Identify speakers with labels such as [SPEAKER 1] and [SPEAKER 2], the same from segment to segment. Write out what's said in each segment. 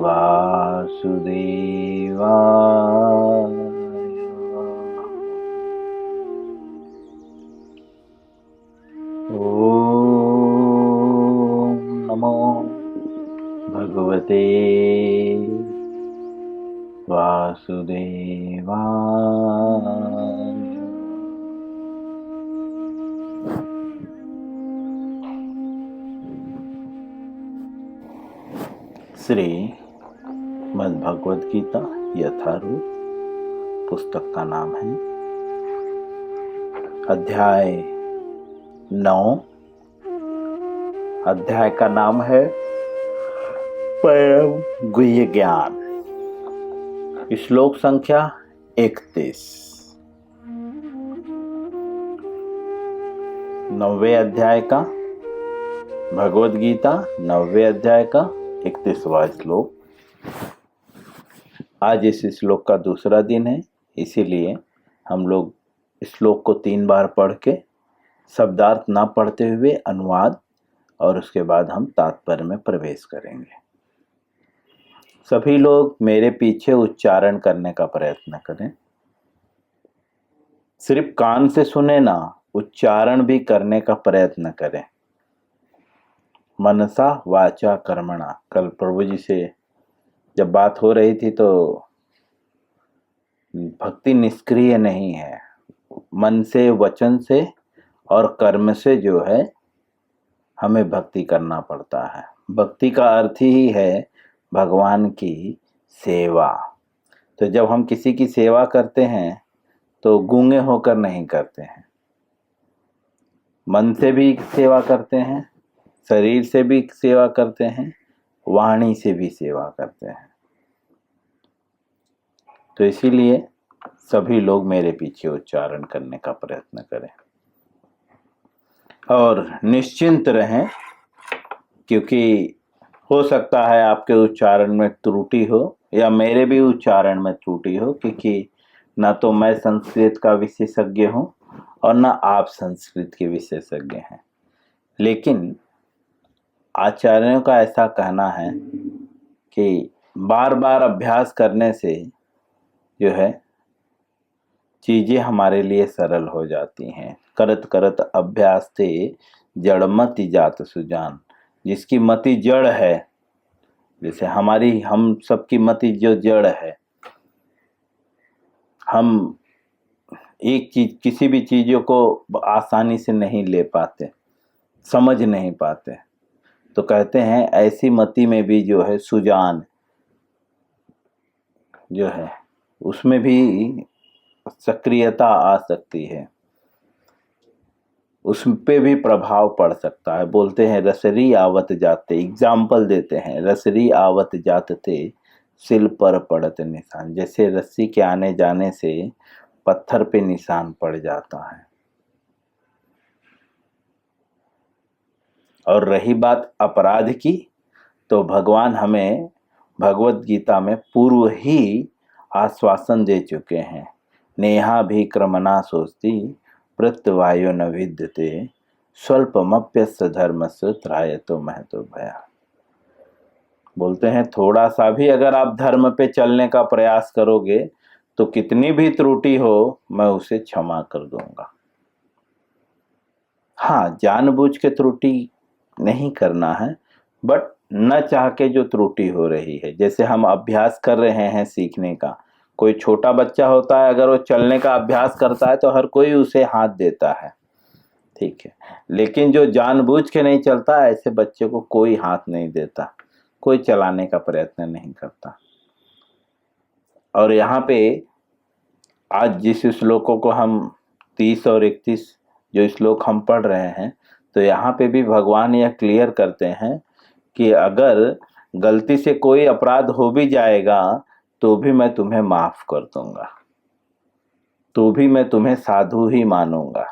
[SPEAKER 1] वासुदेवाय। ओम नमो भगवते वासुदेवाय। श्री मद्भगवत गीता यथारूप पुस्तक का नाम है। अध्याय 9। अध्याय का नाम है परम गुह्य ज्ञान। श्लोक संख्या 31। 9वें अध्याय का भगवद गीता 9वें अध्याय का 31वां श्लोक। आज इस श्लोक का दूसरा दिन है, इसीलिए हम लोग श्लोक को 3 बार पढ़ के शब्दार्थ ना पढ़ते हुए अनुवाद और उसके बाद हम तात्पर्य में प्रवेश करेंगे। सभी लोग मेरे पीछे उच्चारण करने का प्रयत्न करें। सिर्फ कान से सुने ना, उच्चारण भी करने का प्रयत्न करें। मनसा वाचा कर्मणा। कल प्रभु जी से जब बात हो रही थी तो भक्ति निष्क्रिय नहीं है, मन से, वचन से और कर्म से जो है हमें भक्ति करना पड़ता है। भक्ति का अर्थ ही है भगवान की सेवा। तो जब हम किसी की सेवा करते हैं तो गूंगे होकर नहीं करते हैं, मन से भी सेवा करते हैं, शरीर से भी सेवा करते हैं, वाणी से भी सेवा करते हैं। तो इसीलिए सभी लोग मेरे पीछे उच्चारण करने का प्रयत्न करें और निश्चिंत रहें, क्योंकि हो सकता है आपके उच्चारण में त्रुटि हो या मेरे भी उच्चारण में त्रुटि हो, क्योंकि ना तो मैं संस्कृत का विशेषज्ञ हूँ और ना आप संस्कृत के विशेषज्ञ हैं। लेकिन आचार्यों का ऐसा कहना है कि बार बार अभ्यास करने से जो है चीजें हमारे लिए सरल हो जाती हैं। करत करत अभ्यास थे जड़मति जात सुजान। जिसकी मति जड़ है, जैसे हम सबकी मति जो जड़ है, हम एक चीज, किसी भी चीजों को आसानी से नहीं ले पाते, समझ नहीं पाते। तो कहते हैं ऐसी मति में भी जो है सुजान जो है उसमें भी सक्रियता आ सकती है, उस पे भी प्रभाव पड़ सकता है। बोलते हैं रसरी आवत जाते, एग्जाम्पल देते हैं, रसरी आवत जाते सिल पर पड़त निशान। जैसे रस्सी के आने जाने से पत्थर पे निशान पड़ जाता है। और रही बात अपराध की, तो भगवान हमें भगवत गीता में पूर्व ही आश्वासन दे चुके हैं। नेहा भी क्रमना सोचती प्रत्यवायो न विद्यते स्वल्पमप्यस्य धर्मस्य त्रायतो महतो भया। बोलते हैं थोड़ा सा भी अगर आप धर्म पे चलने का प्रयास करोगे तो कितनी भी त्रुटि हो मैं उसे क्षमा कर दूंगा। हाँ, जानबूझ के त्रुटि नहीं करना है, बट न चाह के जो त्रुटि हो रही है, जैसे हम अभ्यास कर रहे हैं सीखने का। कोई छोटा बच्चा होता है, अगर वो चलने का अभ्यास करता है तो हर कोई उसे हाथ देता है, ठीक है। लेकिन जो जानबूझ के नहीं चलता, ऐसे बच्चे को कोई हाथ नहीं देता, कोई चलाने का प्रयत्न नहीं करता। और यहाँ पे आज जिस श्लोकों को हम 30 और 31 जो श्लोक हम पढ़ रहे हैं, तो यहाँ पे भी भगवान यह क्लियर करते हैं कि अगर गलती से कोई अपराध हो भी जाएगा तो भी मैं तुम्हें माफ कर दूंगा, तो भी मैं तुम्हें साधु ही मानूंगा।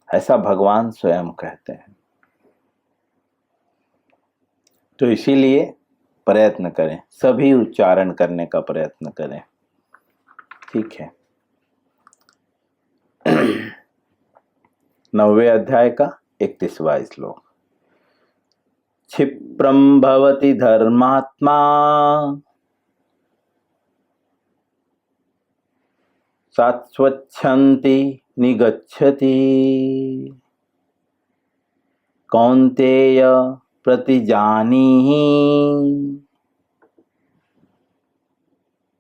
[SPEAKER 1] ऐसा भगवान स्वयं कहते हैं। तो इसीलिए प्रयत्न करें, सभी उच्चारण करने का प्रयत्न करें, ठीक है। 9वें अध्याय का 31वां श्लोक। क्षिप्रं भवति धर्मात्मा सात्स्वच्छन्ति निगच्छति कौन्तेय प्रतिजानीहि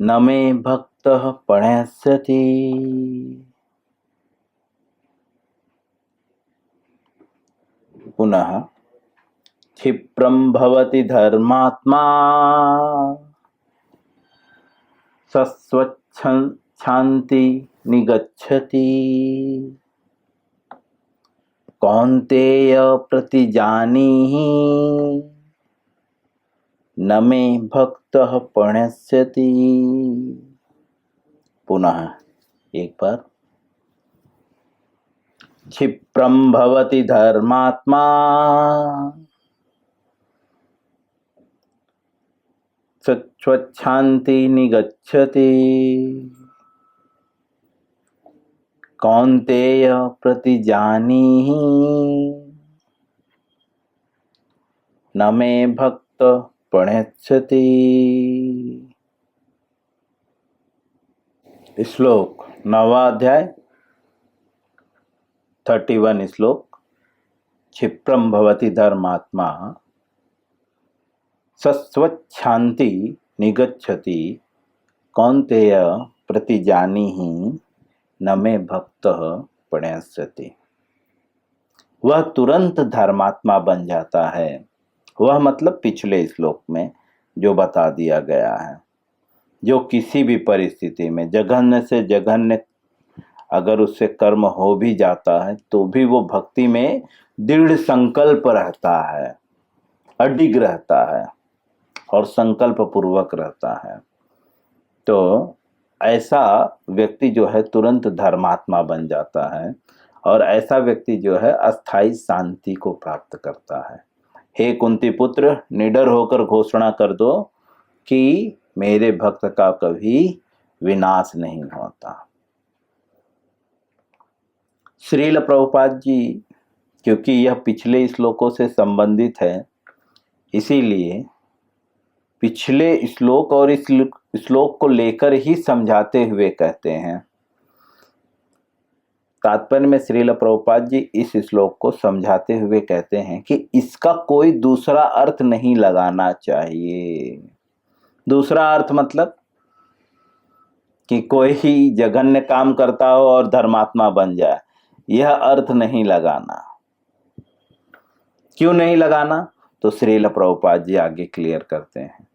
[SPEAKER 1] न मे भक्तः प्रणश्यति। पुनः क्षिप्रं भवति धर्मात्मा सस्वच्छन्ति निगच्छति कौन्तेय प्रतिजानीहि न मे भक्तः प्रणश्यति। पुनः एक बार। क्षिप्रं भवति धर्मात्मा सस्वच्छन्ति निगच्छति कौन्तेय प्रतिजानीहि न मे भक्त प्रणश्यति। श्लोक 9वां अध्याय 31 श्लोक। क्षिप्रं भवति धर्मात्मा सस्वच्छन्ति निगच्छति कौन्तेय प्रतिजानीहि न मे भक्तः प्रणश्यति। वह तुरंत धर्मात्मा बन जाता है। वह मतलब पिछले श्लोक में जो बता दिया गया है, जो किसी भी परिस्थिति में जघन्य से जघन्य अगर उससे कर्म हो भी जाता है तो भी वो भक्ति में दृढ़ संकल्प रहता है, अडिग रहता है और संकल्प पूर्वक रहता है। तो ऐसा व्यक्ति जो है तुरंत धर्मात्मा बन जाता है और ऐसा व्यक्ति जो है अस्थाई शांति को प्राप्त करता है। हे कुंती पुत्र, निडर होकर घोषणा कर दो कि मेरे भक्त का कभी विनाश नहीं होता। श्रील प्रभुपाद जी, क्योंकि यह पिछले श्लोकों से संबंधित है, इसीलिए पिछले श्लोक और इस श्लोक को लेकर ही समझाते हुए कहते हैं। तात्पर्य में श्रील प्रभुपाद जी इस श्लोक को समझाते हुए कहते हैं कि इसका कोई दूसरा अर्थ नहीं लगाना चाहिए। दूसरा अर्थ मतलब कि कोई ही जघन्य काम करता हो और धर्मात्मा बन जाए, यह अर्थ नहीं लगाना। क्यों नहीं लगाना? तो श्रील प्रभुपाद जी आगे क्लियर करते हैं।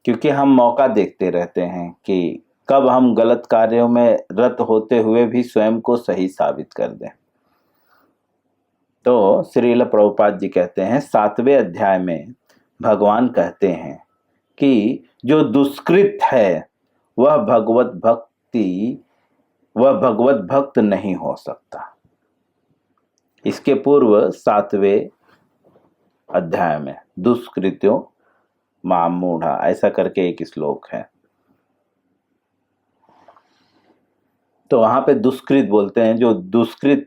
[SPEAKER 1] क्योंकि हम मौका देखते रहते हैं कि कब हम गलत कार्यों में रत होते हुए भी स्वयं को सही साबित कर दें। तो श्रील प्रभुपाद जी कहते हैं 7वें अध्याय में भगवान कहते हैं कि जो दुष्कृत है वह भगवत भक्त नहीं हो सकता। इसके पूर्व 7वें अध्याय में दुष्कृत्यों माम मूढ़ा ऐसा करके एक श्लोक है। तो वहां पे दुष्कृत बोलते हैं, जो दुष्कृत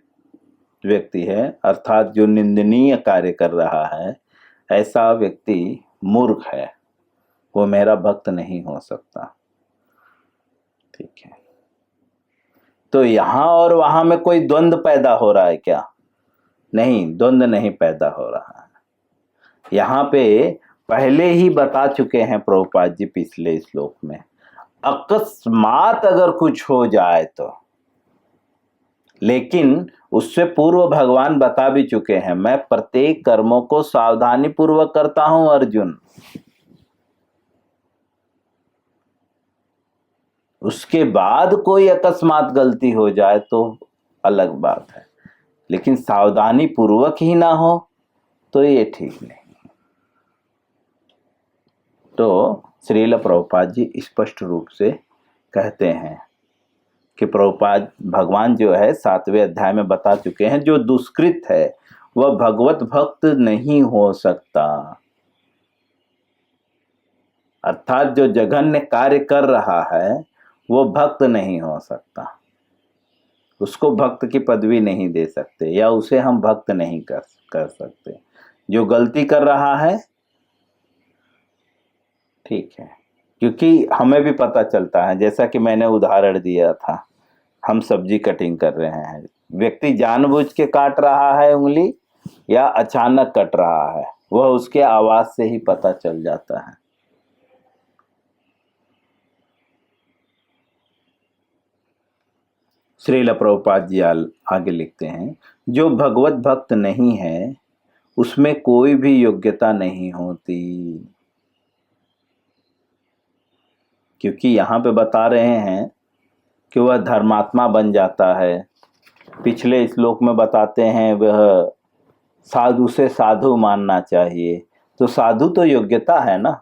[SPEAKER 1] व्यक्ति है अर्थात जो निंदनीय कार्य कर रहा है, ऐसा व्यक्ति मूर्ख है, वो मेरा भक्त नहीं हो सकता। ठीक है। तो यहां और वहां में कोई द्वंद्व पैदा हो रहा है क्या? नहीं, द्वंद्व नहीं पैदा हो रहा है। यहां पे पहले ही बता चुके हैं प्रभुपाद जी पिछले श्लोक में, अकस्मात अगर कुछ हो जाए तो। लेकिन उससे पूर्व भगवान बता भी चुके हैं, मैं प्रत्येक कर्मों को सावधानी पूर्वक करता हूं अर्जुन। उसके बाद कोई अकस्मात गलती हो जाए तो अलग बात है, लेकिन सावधानी पूर्वक ही ना हो तो ये ठीक नहीं। तो श्रील प्रभुपाद जी स्पष्ट रूप से कहते हैं कि प्रभुपाद भगवान जो है 7वें अध्याय में बता चुके हैं, जो दुष्कृत है वह भगवत भक्त नहीं हो सकता। अर्थात जो जघन्य कार्य कर रहा है वो भक्त नहीं हो सकता। उसको भक्त की पदवी नहीं दे सकते या उसे हम भक्त नहीं कर सकते। जो गलती कर रहा है, ठीक है, क्योंकि हमें भी पता चलता है, जैसा कि मैंने उदाहरण दिया था, हम सब्जी कटिंग कर रहे हैं, व्यक्ति जानबूझ के काट रहा है उंगली या अचानक कट रहा है, वह उसके आवाज से ही पता चल जाता है। श्रील प्रभुपाद जी आगे लिखते हैं, जो भगवत भक्त नहीं है उसमें कोई भी योग्यता नहीं होती। क्योंकि यहाँ पे बता रहे हैं कि वह धर्मात्मा बन जाता है। पिछले श्लोक में बताते हैं वह साधु से साधु मानना चाहिए, तो साधु तो योग्यता है ना,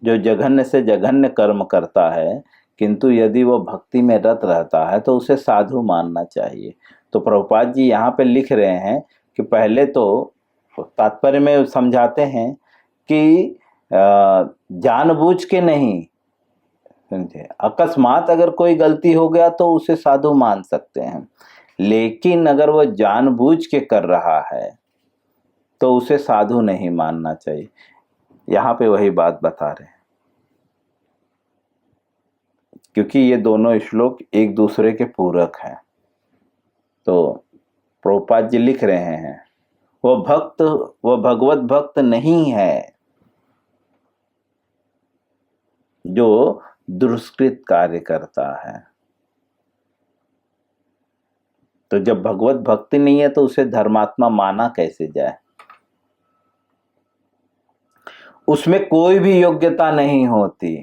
[SPEAKER 1] जो जघन्य से जघन्य कर्म करता है किंतु यदि वो भक्ति में रत रहता है तो उसे साधु मानना चाहिए। तो प्रभुपाद जी यहाँ पे लिख रहे हैं कि पहले तो तात्पर्य में समझाते हैं कि जानबूझ के नहीं, समझे, अकस्मात अगर कोई गलती हो गया तो उसे साधु मान सकते हैं, लेकिन अगर वो जानबूझ के कर रहा है तो उसे साधु नहीं मानना चाहिए। यहाँ पे वही बात बता रहे हैं, क्योंकि ये दोनों श्लोक एक दूसरे के पूरक हैं। तो प्रभुपाद जी लिख रहे हैं, वह भगवत भक्त नहीं है जो दुष्कृत कार्य करता है। तो जब भगवत भक्ति नहीं है तो उसे धर्मात्मा माना कैसे जाए? उसमें कोई भी योग्यता नहीं होती,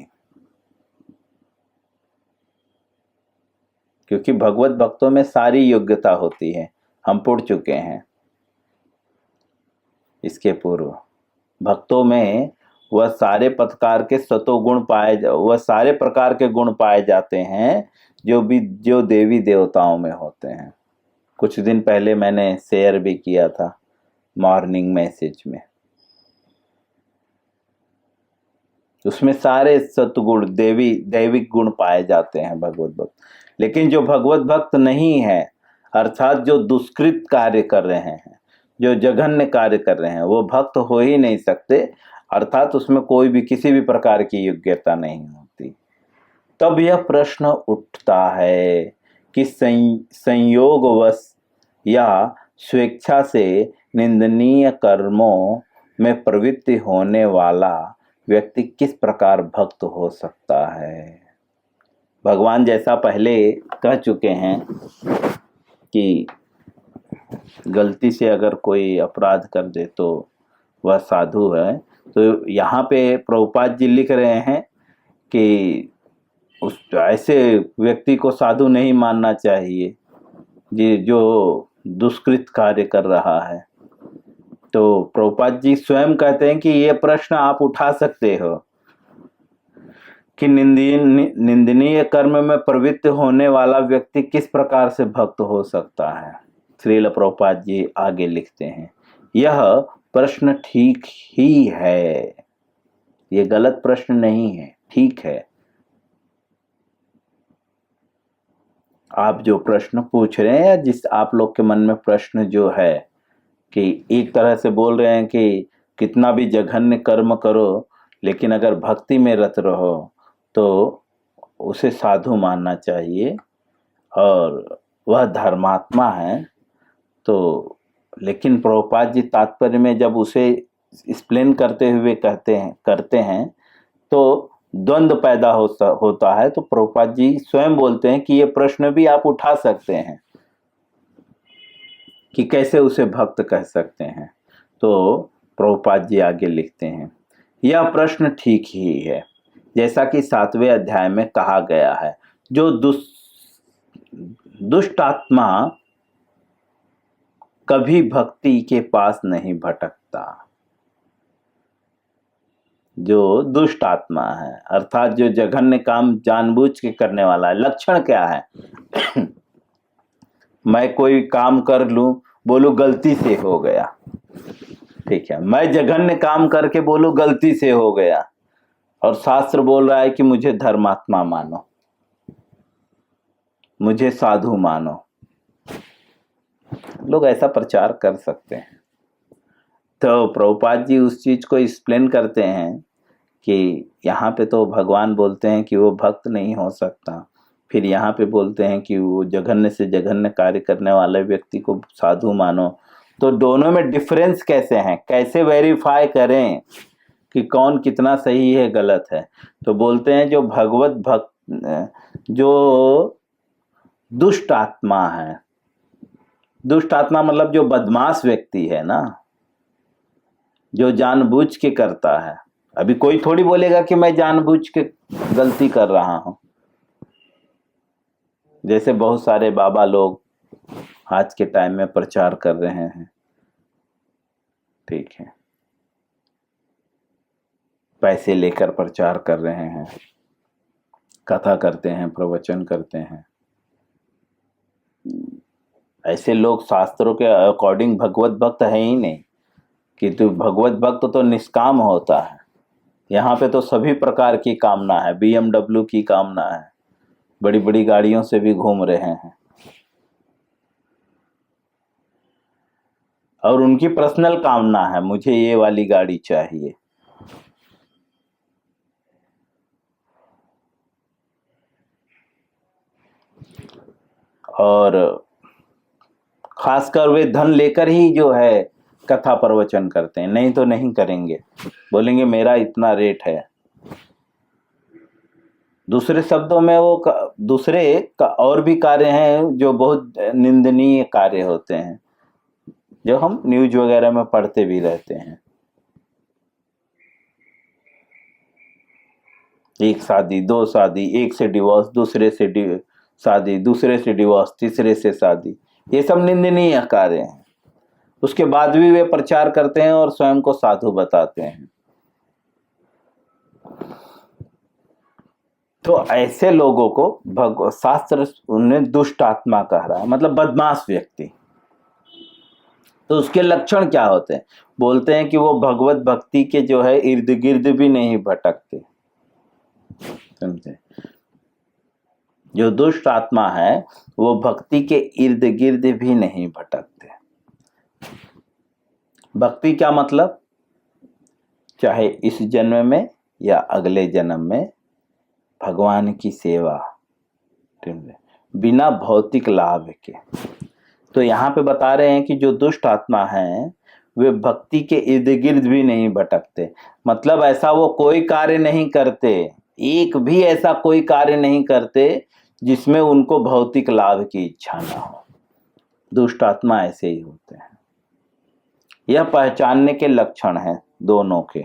[SPEAKER 1] क्योंकि भगवत भक्तों में सारी योग्यता होती है, हम पढ़ चुके हैं इसके पूर्व। भक्तों में वह सारे प्रकार के सतोगुण वह सारे प्रकार के गुण पाए जाते हैं जो देवी देवताओं में होते हैं। कुछ दिन पहले मैंने शेयर भी किया था मॉर्निंग मैसेज में, उसमें सारे सतगुण दैविक गुण पाए जाते हैं भगवत भक्त। लेकिन जो भगवत भक्त नहीं है, अर्थात जो दुष्कृत कार्य कर रहे हैं, जो जघन्य कार्य कर रहे हैं, वो भक्त हो ही नहीं सकते, अर्थात उसमें कोई भी किसी भी प्रकार की योग्यता नहीं होती। तब यह प्रश्न उठता है कि संयोगवश या स्वेच्छा से निंदनीय कर्मों में प्रवृत्ति होने वाला व्यक्ति किस प्रकार भक्त हो सकता है। भगवान जैसा पहले कह चुके हैं कि गलती से अगर कोई अपराध कर दे तो वह साधु है, तो यहाँ पे प्रभुपाद जी लिख रहे हैं कि उस ऐसे व्यक्ति को साधु नहीं मानना चाहिए जो दुष्कृत कार्य कर रहा है। तो प्रभुपाद जी स्वयं कहते हैं कि ये प्रश्न आप उठा सकते हो कि निंदनीय कर्म में प्रवृत्त होने वाला व्यक्ति किस प्रकार से भक्त हो सकता है। श्रील प्रभुपाद जी आगे लिखते हैं, यह प्रश्न ठीक ही है, ये गलत प्रश्न नहीं है, ठीक है। आप जो प्रश्न पूछ रहे हैं, जिस आप लोग के मन में प्रश्न जो है कि एक तरह से बोल रहे हैं कि कितना भी जघन्य कर्म करो लेकिन अगर भक्ति में रत रहो तो उसे साधु मानना चाहिए और वह धर्मात्मा है। तो लेकिन प्रभुपाद जी तात्पर्य में जब उसे एक्सप्लेन करते हुए करते हैं तो द्वंद्व पैदा होता है। तो प्रभुपाद जी स्वयं बोलते हैं कि ये प्रश्न भी आप उठा सकते हैं कि कैसे उसे भक्त कह सकते हैं। तो प्रभुपाद जी आगे लिखते हैं, यह प्रश्न ठीक ही है, जैसा कि 7वें अध्याय में कहा गया है, जो दुष्ट आत्मा कभी भक्ति के पास नहीं भटकता। जो दुष्ट आत्मा है अर्थात जो जघन्य काम जानबूझ के करने वाला है। लक्षण क्या है? मैं कोई काम कर लूं, बोलूं गलती से हो गया, ठीक है, मैं जघन्य काम करके बोलूं गलती से हो गया, और शास्त्र बोल रहा है कि मुझे धर्मात्मा मानो, मुझे साधु मानो। लोग ऐसा प्रचार कर सकते हैं, तो प्रभुपाद जी उस चीज को एक्सप्लेन करते हैं कि यहाँ पे तो भगवान बोलते हैं कि वो भक्त नहीं हो सकता, फिर यहाँ पे बोलते हैं कि वो जघन्य से जघन्य कार्य करने वाले व्यक्ति को साधु मानो। तो दोनों में डिफरेंस कैसे हैं, कैसे वेरीफाई करें कि कौन कितना सही है गलत है? तो बोलते हैं जो भगवत भक्त, जो दुष्ट आत्मा है, दुष्ट आत्मा मतलब जो बदमाश व्यक्ति है ना, जो जानबूझ के करता है। अभी कोई थोड़ी बोलेगा कि मैं जानबूझ के गलती कर रहा हूं। जैसे बहुत सारे बाबा लोग आज के टाइम में प्रचार कर रहे हैं, ठीक है, पैसे लेकर प्रचार कर रहे हैं, कथा करते हैं, प्रवचन करते हैं। ऐसे लोग शास्त्रों के अकॉर्डिंग भगवत भक्त है ही नहीं। कि तू भगवत भक्त तो निष्काम होता है। यहाँ पे तो सभी प्रकार की कामना है, BMW की कामना है, बड़ी बड़ी गाड़ियों से भी घूम रहे हैं, और उनकी पर्सनल कामना है मुझे ये वाली गाड़ी चाहिए। और खासकर वे धन लेकर ही जो है कथा प्रवचन करते हैं, नहीं तो नहीं करेंगे, बोलेंगे मेरा इतना रेट है। दूसरे शब्दों में वो दूसरे और भी कार्य हैं जो बहुत निंदनीय कार्य होते हैं, जो हम न्यूज वगैरह में पढ़ते भी रहते हैं। एक शादी, दो शादी, एक से डिवोर्स, दूसरे से शादी, दूसरे से डिवोर्स, तीसरे से शादी, ये सब निंदनीय कार्य हैं। उसके बाद भी वे प्रचार करते हैं और स्वयं को साधु बताते हैं। तो ऐसे लोगों को शास्त्र उन्हें दुष्ट आत्मा कह रहा है, मतलब बदमाश व्यक्ति। तो उसके लक्षण क्या होते हैं? बोलते हैं कि वो भगवत भक्ति के जो है इर्द गिर्द भी नहीं भटकते। समझे? जो दुष्ट आत्मा है वो भक्ति के इर्द गिर्द भी नहीं भटकते। भक्ति क्या मतलब? चाहे इस जन्म में या अगले जन्म में भगवान की सेवा, बिना भौतिक लाभ के। तो यहाँ पे बता रहे हैं कि जो दुष्ट आत्मा है वे भक्ति के इर्द गिर्द भी नहीं भटकते। मतलब ऐसा वो कोई कार्य नहीं करते, एक भी ऐसा कोई कार्य नहीं करते जिसमें उनको भौतिक लाभ की इच्छा ना हो। दुष्ट आत्मा ऐसे ही होते हैं। यह पहचानने के लक्षण हैं दोनों के।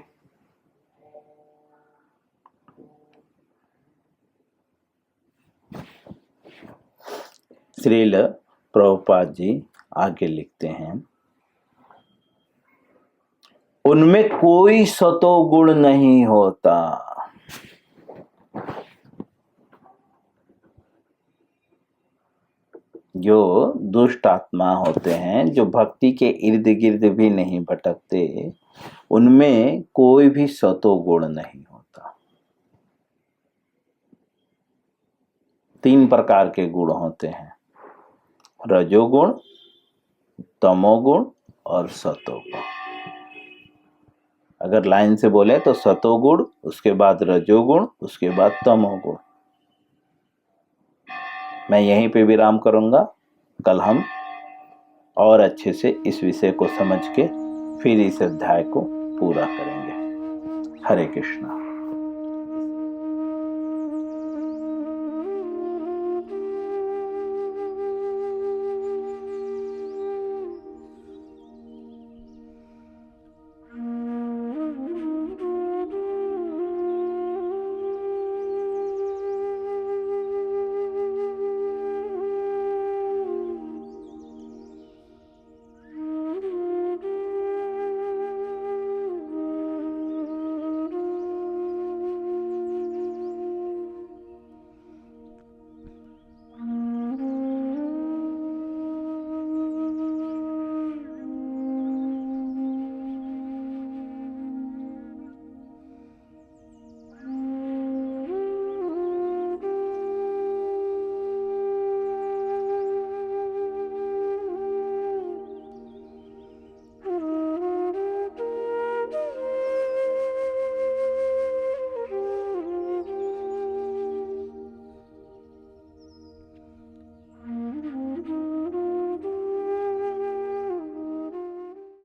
[SPEAKER 1] श्रील प्रभुपाद जी आगे लिखते हैं, उनमें कोई सतोगुण नहीं होता। जो दुष्ट आत्मा होते हैं, जो भक्ति के इर्द गिर्द भी नहीं भटकते, उनमें कोई भी सतोगुण नहीं होता। 3 प्रकार के गुण होते हैं, रजोगुण, तमोगुण और सतोगुण। अगर लाइन से बोले तो सतोगुण, उसके बाद रजोगुण, उसके बाद तमोगुण। मैं यहीं पे विराम करूंगा। कल हम और अच्छे से इस विषय को समझ के फिर इस अध्याय को पूरा करेंगे। हरे कृष्णा।